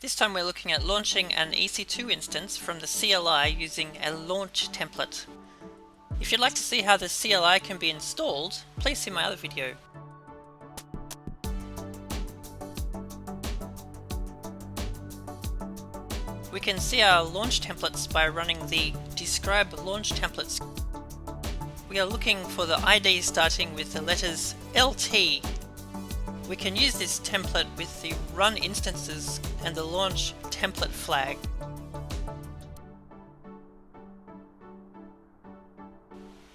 This time we're looking at launching an EC2 instance from the CLI using a launch template. If you'd like to see how the CLI can be installed, please see my other video. We can see our launch templates by running the describe launch templates. We are looking for the ID starting with the letters LT. We can use this template with the run instances and the launch template flag.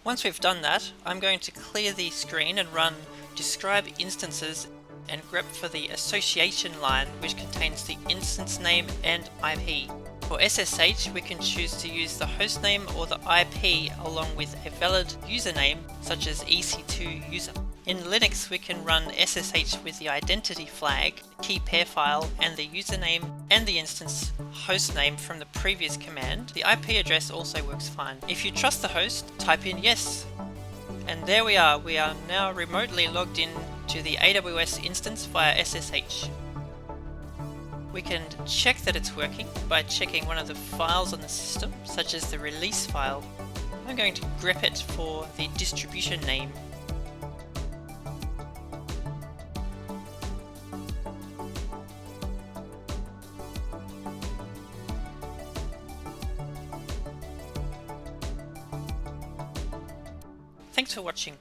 Once we've done that, I'm going to clear the screen and run describe instances and grep for the association line, which contains the instance name and IP. For SSH, we can choose to use the hostname or the IP along with a valid username such as EC2 user. In Linux, we can run SSH with the identity flag, key pair file, and the username and the instance hostname from the previous command. The IP address also works fine. If you trust the host, type in yes. And there we are now remotely logged in to the AWS instance via SSH. We can check that it's working by checking one of the files on the system, such as the release file. I'm going to grep it for the distribution name. Thanks for watching.